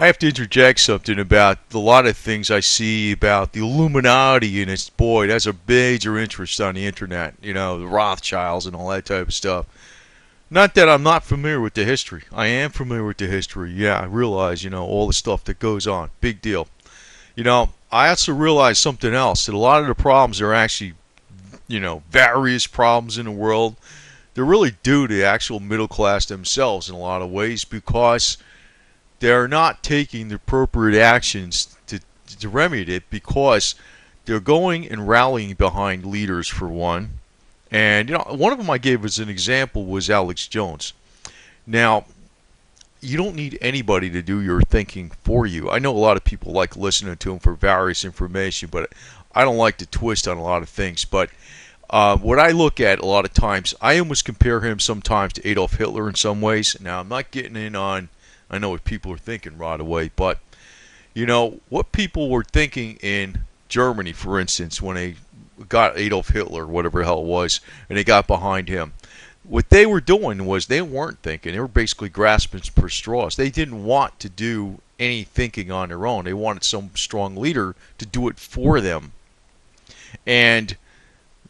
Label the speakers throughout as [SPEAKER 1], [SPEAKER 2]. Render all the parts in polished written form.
[SPEAKER 1] I have to interject something about a lot of things I see about the Illuminati, and it's, boy, that's a major interest on the internet. You know, the Rothschilds and all that type of stuff. Not that I'm not familiar with the history. I am familiar with the history. Yeah, I realize, all the stuff that goes on. Big deal. I also realize something else, that a lot of the problems are actually, various problems in the world. They're really due to the actual middle class themselves in a lot of ways, because they're not taking the appropriate actions to remedy it, because they're going and rallying behind leaders, for one. And, one of them I gave as an example was Alex Jones. Now, you don't need anybody to do your thinking for you. I know a lot of people like listening to him for various information, but I don't like to twist on a lot of things. But what I look at a lot of times, I almost compare him sometimes to Adolf Hitler in some ways. Now, I'm not getting in on, I know what people are thinking right away, but, what people were thinking in Germany, for instance, when they got Adolf Hitler, whatever the hell it was, and they got behind him. What they were doing was they weren't thinking. They were basically grasping for straws. They didn't want to do any thinking on their own. They wanted some strong leader to do it for them. And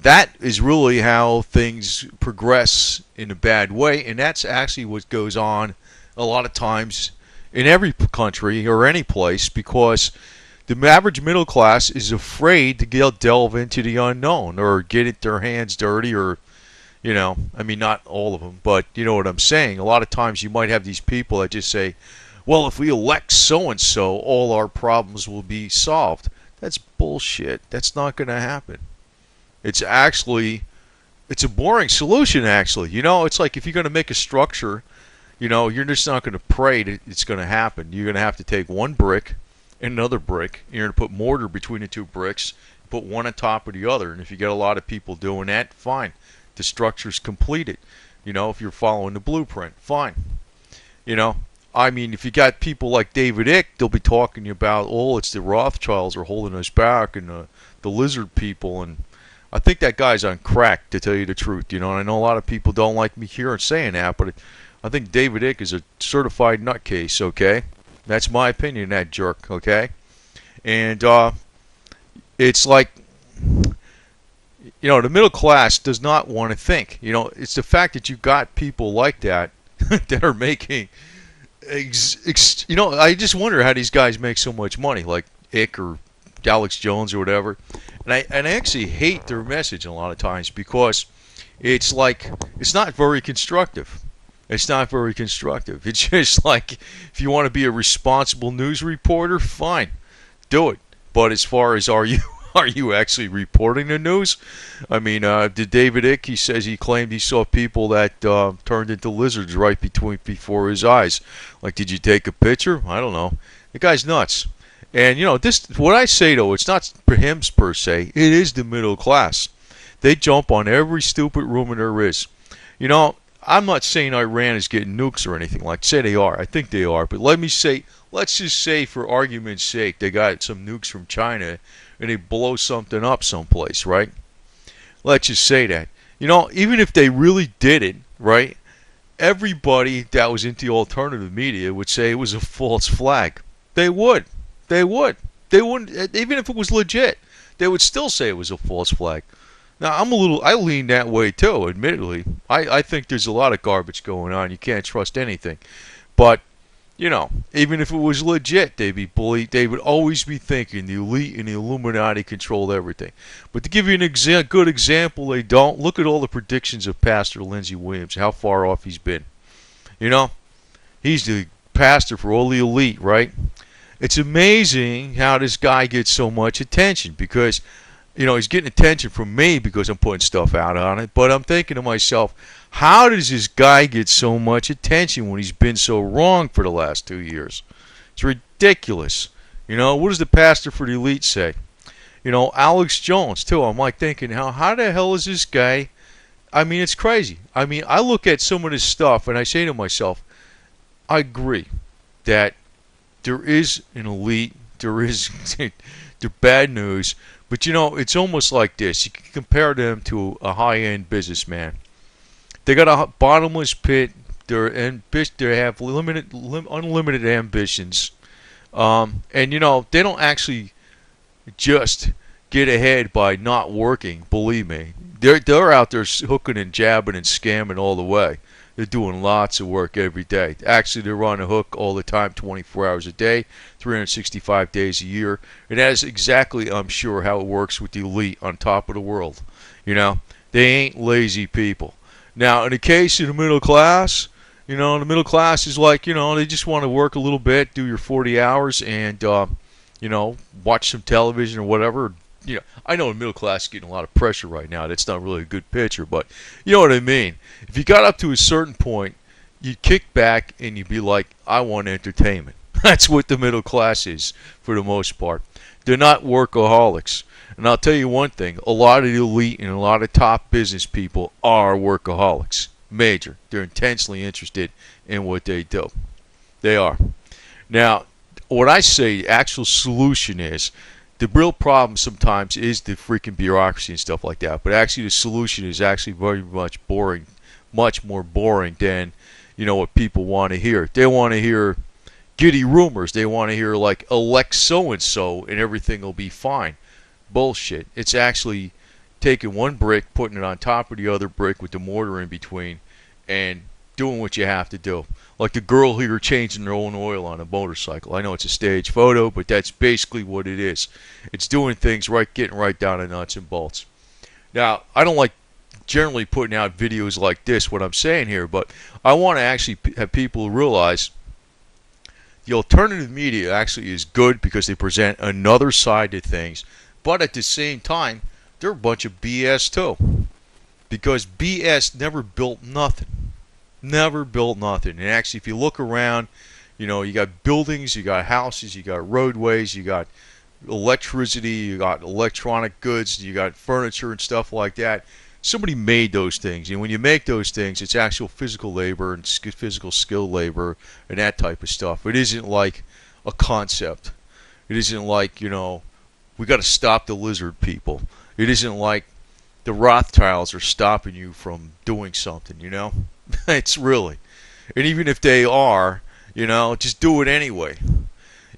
[SPEAKER 1] that is really how things progress in a bad way, and that's actually what goes on a lot of times in every country or any place, because the average middle class is afraid to delve into the unknown or get their hands dirty, or, not all of them, but you know what I'm saying. A lot of times you might have these people that just say, well, if we elect so-and-so, all our problems will be solved. That's bullshit. That's not going to happen. It's a boring solution, actually. It's like if you're going to make a structure, you're just not going to pray that it's going to happen. You're going to have to take one brick and another brick. You're going to put mortar between the two bricks, put one on top of the other. And if you get a lot of people doing that, fine. The structure's completed. If you're following the blueprint, fine. If you got people like David Icke, they'll be talking about, it's the Rothschilds are holding us back, and the lizard people. And I think that guy's on crack, to tell you the truth. And I know a lot of people don't like me hearing saying that, but I think David Icke is a certified nutcase, okay? That's my opinion, that jerk, okay? And it's like, the middle class does not want to think. It's the fact that you got people like that that are making, I just wonder how these guys make so much money, like Icke or Alex Jones or whatever. And I actually hate their message a lot of times, because it's like, it's not very constructive. It's not very constructive. It's just like, if you want to be a responsible news reporter, fine, do it. But as far as are you actually reporting the news? Did David Icke, he claimed he saw people that turned into lizards right before his eyes. Like, did you take a picture? I don't know. The guy's nuts. And this, what I say though, it's not for him per se. It is the middle class. They jump on every stupid rumor there is. I'm not saying Iran is getting nukes or anything. Like, say they are. I think they are. But let's just say, for argument's sake, they got some nukes from China and they blow something up someplace, right? Let's just say that. Even if they really did it, right, everybody that was into the alternative media would say it was a false flag. They would. They wouldn't, even if it was legit, they would still say it was a false flag. Now, I lean that way too, admittedly. I think there's a lot of garbage going on. You can't trust anything. But, even if it was legit, they would always be thinking the elite and the Illuminati controlled everything. But to give you a good example, they don't. Look at all the predictions of Pastor Lindsey Williams, how far off he's been. He's the pastor for all the elite, right? It's amazing how this guy gets so much attention, because he's getting attention from me because I'm putting stuff out on it. But I'm thinking to myself, how does this guy get so much attention when he's been so wrong for the last 2 years? It's ridiculous. What does the pastor for the elite say? Alex Jones, too. I'm like thinking, how the hell is this guy? It's crazy. I look at some of this stuff and I say to myself, I agree that there is an elite, there is the bad news. But it's almost like this. You can compare them to a high-end businessman. They got a bottomless pit. They have unlimited ambitions, And you know, they don't actually just get ahead by not working. Believe me, they're out there hooking and jabbing and scamming all the way. They're doing lots of work every day. Actually, they're on the hook all the time, 24 hours a day, 365 days a year. And that is exactly, I'm sure, how it works with the elite on top of the world. You know, they ain't lazy people. Now, in the case of the middle class, you know, the middle class is like, you know, they just want to work a little bit, do your 40 hours, and you know, watch some television or whatever. You know, I know the middle class is getting a lot of pressure right now. That's not really a good picture, but you know what I mean. If you got up to a certain point, you'd kick back and you'd be like, I want entertainment. That's what the middle class is for the most part. They're not workaholics. And I'll tell you one thing, a lot of the elite and a lot of top business people are workaholics. Major. They're intensely interested in what they do. They are. Now, what I say, the actual solution is, the real problem sometimes is the freaking bureaucracy and stuff like that. But actually the solution is actually very much boring, much more boring than, you know, what people want to hear. They want to hear giddy rumors. They want to hear like elect so-and-so and everything will be fine. Bullshit. It's actually taking one brick, putting it on top of the other brick with the mortar in between, and doing what you have to do. Like the girl here changing their own oil on a motorcycle. I know it's a stage photo, but that's basically what it is. It's doing things right, getting right down to nuts and bolts. Now, I don't like generally putting out videos like this, what I'm saying here, but I want to actually have people realize the alternative media actually is good because they present another side to things, but at the same time, they're a bunch of BS too. Because BS never built nothing. Never built nothing. And actually, if you look around, you know, you got buildings, you got houses, you got roadways, you got electricity, you got electronic goods, you got furniture and stuff like that. Somebody made those things. And when you make those things, it's actual physical labor and physical skill labor and that type of stuff. It isn't like a concept. It isn't like, you know, we got to stop the lizard people. It isn't like the Rothschilds are stopping you from doing something, you know? It's really. And even if they are, you know, just do it anyway.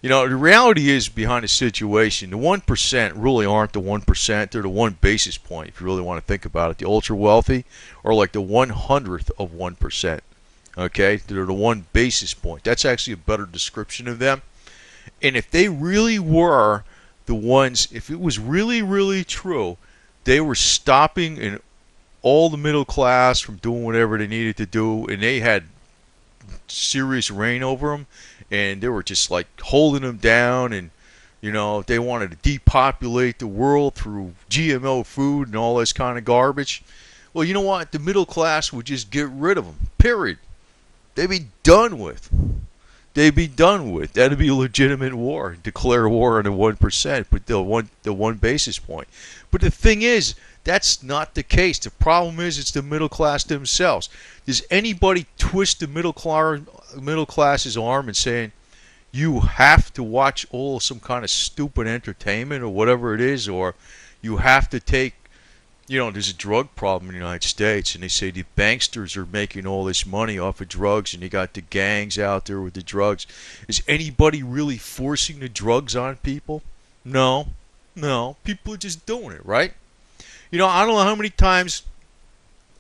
[SPEAKER 1] You know, the reality is behind the situation, the 1% really aren't the 1%. They're the 1 basis point, if you really want to think about it. The ultra wealthy are like the 100th of 1%. Okay? They're the 1 basis point. That's actually a better description of them. And if they really were the ones, if it was really, really true, they were stopping all the middle class from doing whatever they needed to do, and they had serious reign over them, and they were just like holding them down, and you know, they wanted to depopulate the world through GMO food and all this kind of garbage. Well, you know what? The middle class would just get rid of them. Period. They'd be done with. They'd be done with. That'd be a legitimate war. Declare war on the 1%, but the 1 basis point. But the thing is, that's not the case. The problem is, it's the middle class themselves. Does anybody twist the middle class's arm and saying, you have to watch all some kind of stupid entertainment or whatever it is, or you have to take, you know, there's a drug problem in the United States, and they say the banksters are making all this money off of drugs, and you got the gangs out there with the drugs. Is anybody really forcing the drugs on people? No. No. People are just doing it, right? You know, I don't know how many times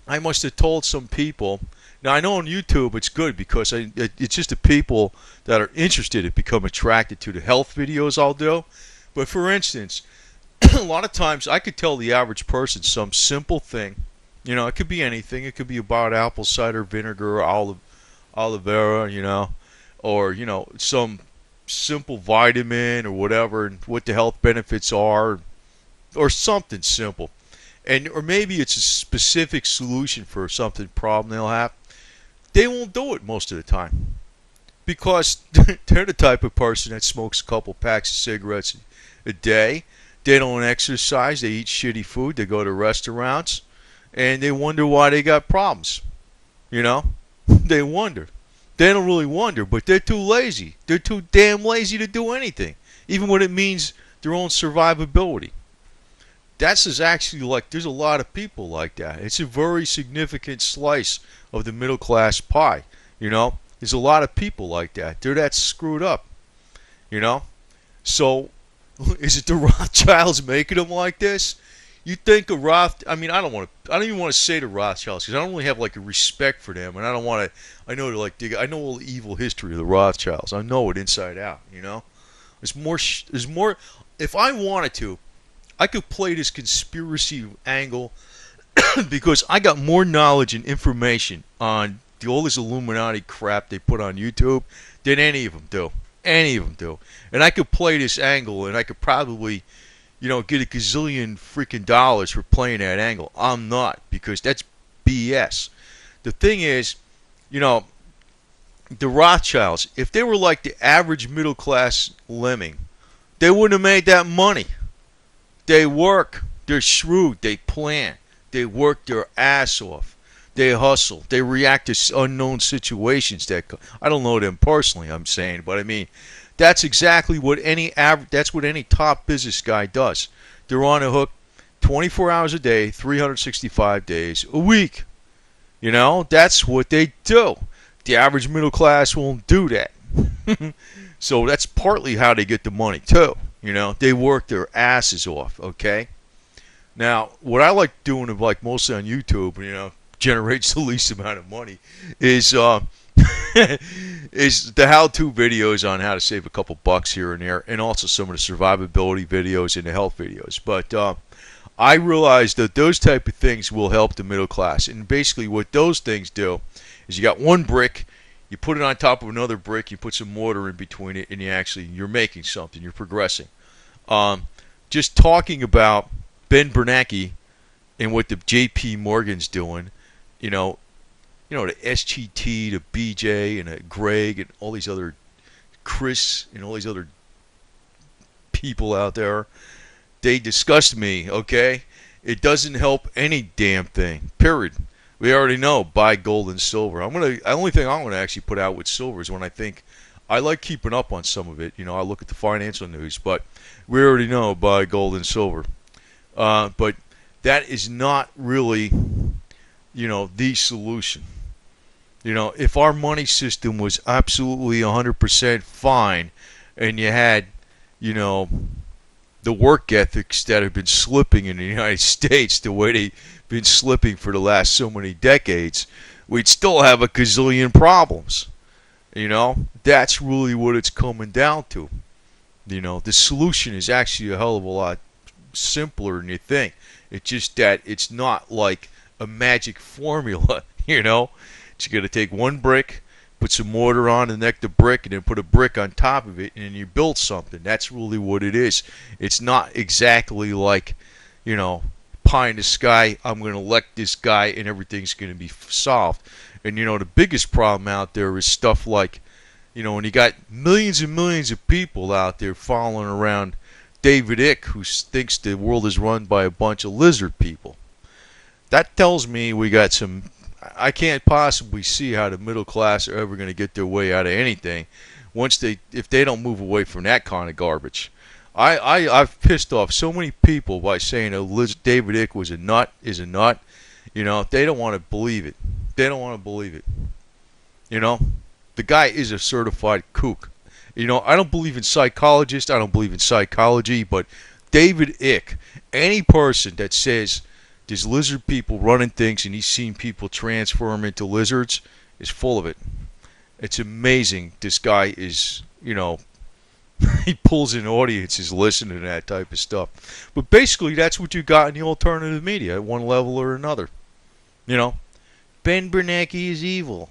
[SPEAKER 1] I must have told some people. Now, I know on YouTube it's good because it's just the people that are interested that become attracted to the health videos I'll do. But for instance, a lot of times I could tell the average person some simple thing. You know, it could be anything. It could be about apple cider vinegar, aloe vera, you know, or, you know, some simple vitamin or whatever, and what the health benefits are, or something simple. And or maybe it's a specific solution for something problem they'll have. They won't do it most of the time because they're the type of person that smokes a couple packs of cigarettes a day. They don't exercise. They eat shitty food. They go to restaurants, and they wonder why they got problems. You know, they wonder. They don't really wonder, but they're too lazy. They're too damn lazy to do anything, even when it means their own survivability. That's actually like, there's a lot of people like that. It's a very significant slice of the middle class pie. You know, there's a lot of people like that. They're that screwed up. You know? So, is it the Rothschilds making them like this? You think a Roth? I mean, I don't even want to say the Rothschilds because I don't really have like a respect for them, and I don't want to. I know they're like I know all the evil history of the Rothschilds. I know it inside out. You know, there's more. There's more. If I wanted to, I could play this conspiracy angle because I got more knowledge and information on all this Illuminati crap they put on YouTube than any of them do. Any of them do. And I could play this angle, and I could probably, get a gazillion freaking dollars for playing that angle. I'm not, because that's BS. The thing is, the Rothschilds, if they were like the average middle class lemming, they wouldn't have made that money. They work. They're shrewd. They plan. They work their ass off. They hustle. They react to unknown situations. I don't know them personally, I'm saying, but I mean, that's exactly what that's what any top business guy does. They're on a hook 24 hours a day, 365 days a week. That's what they do. The average middle class won't do that. So that's partly how they get the money too. They work their asses off, okay? Now, what I like doing, like mostly on YouTube, generates the least amount of money, is is the how-to videos on how to save a couple bucks here and there, and also some of the survivability videos and the health videos. But I realize that those type of things will help the middle class, and basically what those things do is you got one brick, you put it on top of another brick, you put some mortar in between it, and you're making something, you're progressing. Just talking about Ben Bernanke and what the J.P. Morgan's doing, the SGT, the BJ, and the Greg, and all these other Chris, and all these other people out there, they disgust me, okay? It doesn't help any damn thing, period. We already know, buy gold and silver. The only thing I'm gonna actually put out with silver is when I like keeping up on some of it. I look at the financial news, but we already know, buy gold and silver. But that is not really, the solution. If our money system was absolutely 100% fine, and you had, the work ethics that have been slipping in the United States the way they've been slipping for the last so many decades, we'd still have a gazillion problems. That's really what it's coming down to. The solution is actually a hell of a lot simpler than you think. It's just that it's not like a magic formula, You got to take one brick, put some mortar on the neck of the brick, and then put a brick on top of it, and then you build something. That's really what it is. It's not exactly like, pie in the sky, I'm going to elect this guy and everything's going to be solved. And, the biggest problem out there is stuff like, when you got millions and millions of people out there following around David Icke, who thinks the world is run by a bunch of lizard people. That tells me we got some... I can't possibly see how the middle class are ever going to get their way out of anything if they don't move away from that kind of garbage. I've pissed off so many people by saying David Icke is a nut. They don't want to believe it. They don't want to believe it. The guy is a certified kook. I don't believe in psychologists. I don't believe in psychology. But David Icke, any person that says there's lizard people running things and he's seen people transform into lizards is full of it. It's amazing. This guy is, he pulls in audiences listening to that type of stuff. But basically, that's what you got in the alternative media at one level or another. Ben Bernanke is evil.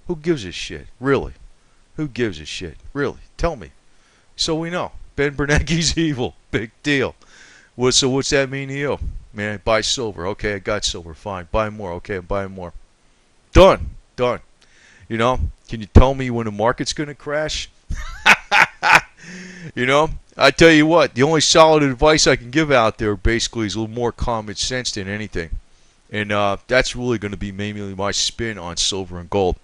[SPEAKER 1] Who gives a shit? Really? Who gives a shit? Really? Tell me. So we know. Ben Bernanke's evil. Big deal. So what's that mean to you? Man, buy silver. Okay, I got silver. Fine. Buy more. Okay, I'm buying more. Done. Can you tell me when the market's going to crash? I tell you what, the only solid advice I can give out there basically is a little more common sense than anything. And that's really going to be mainly my spin on silver and gold.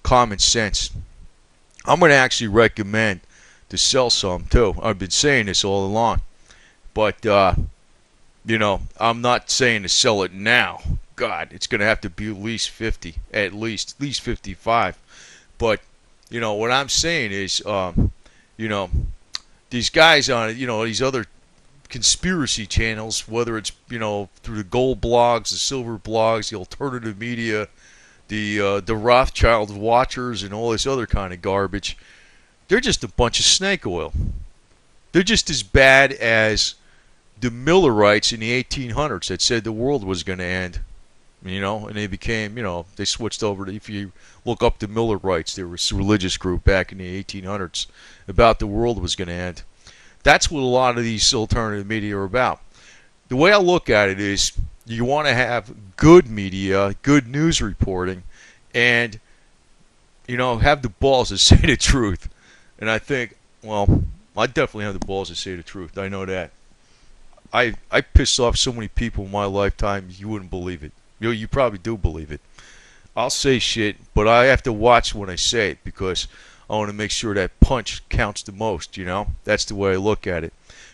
[SPEAKER 1] Common sense. I'm going to actually recommend to sell some too. I've been saying this all along. But, I'm not saying to sell it now. God, it's going to have to be at least 50. At least 55. But, what I'm saying is, these guys on, these other conspiracy channels, whether it's, through the gold blogs, the silver blogs, the alternative media, the Rothschild watchers, and all this other kind of garbage. They're just a bunch of snake oil. They're just as bad as the Millerites in the 1800s that said the world was going to end. And they became, they switched over to, if you look up the Millerites, there was a religious group back in the 1800s about the world was going to end. That's what a lot of these alternative media are about. The way I look at it is, you want to have good media, good news reporting, and, have the balls to say the truth. And I think, well, I definitely have the balls to say the truth. I know that. I pissed off so many people in my lifetime, you wouldn't believe it. You probably do believe it. I'll say shit, but I have to watch when I say it, because I want to make sure that punch counts the most, That's the way I look at it.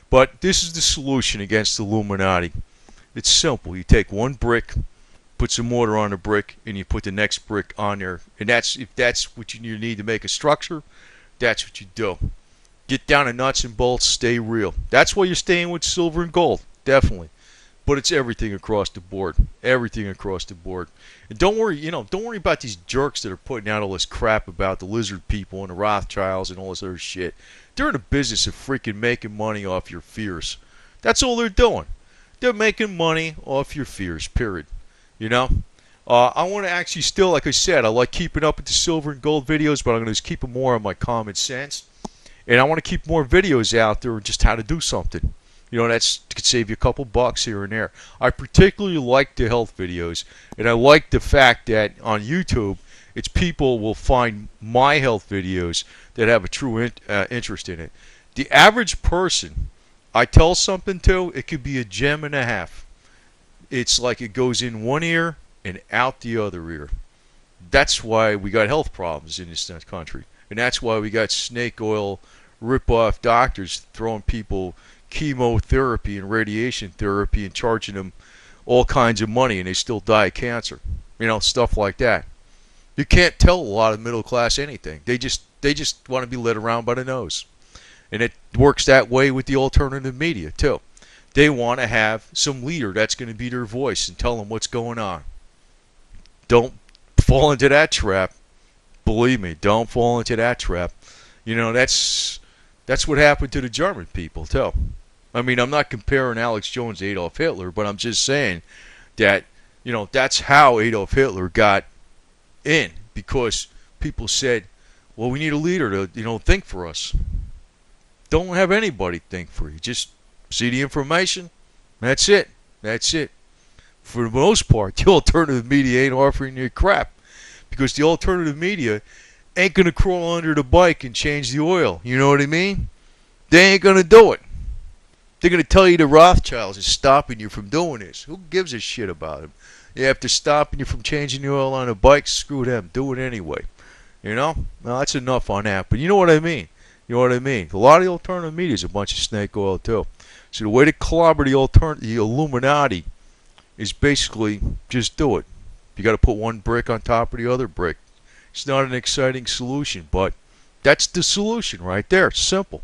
[SPEAKER 1] But this is the solution against the Illuminati. It's simple. You take one brick, put some mortar on the brick, and you put the next brick on there. And if that's what you need to make a structure, that's what you do. Get down to nuts and bolts, stay real. That's why you're staying with silver and gold, definitely. But it's everything across the board. Everything across the board. And don't worry, don't worry about these jerks that are putting out all this crap about the lizard people and the Rothschilds and all this other shit. They're in the business of freaking making money off your fears. That's all they're doing. They're making money off your fears, period. I want to actually still, like I said, I like keeping up with the silver and gold videos, but I'm going to just keep it more on my common sense. And I want to keep more videos out there on just how to do something. That's could save you a couple bucks here and there. I particularly like the health videos, and I like the fact that on YouTube, it's people will find my health videos that have a true interest in it. The average person I tell something to, it could be a gem and a half. It's like it goes in one ear and out the other ear. That's why we got health problems in this country. And that's why we got snake oil rip-off doctors throwing people chemotherapy and radiation therapy and charging them all kinds of money, and they still die of cancer. Stuff like that. You can't tell a lot of middle class anything. They just want to be led around by the nose. And it works that way with the alternative media too. They want to have some leader that's going to be their voice and tell them what's going on. Don't fall into that trap. Believe me, don't fall into that trap. That's what happened to the German people too. I mean, I'm not comparing Alex Jones to Adolf Hitler, but I'm just saying that, that's how Adolf Hitler got in, because people said, well, we need a leader to, think for us. Don't have anybody think for you. Just see the information. That's it. That's it. For the most part, the alternative media ain't offering you crap, because the alternative media ain't going to crawl under the bike and change the oil. You know what I mean? They ain't going to do it. They're going to tell you the Rothschilds is stopping you from doing this. Who gives a shit about them? Yeah, if they're stopping you from changing the oil on a bike, screw them. Do it anyway. Well, that's enough on that. But you know what I mean. A lot of the alternative media is a bunch of snake oil too. So the way to clobber the Illuminati is basically just do it. You got to put one brick on top of the other brick. It's not an exciting solution, but that's the solution right there. It's simple.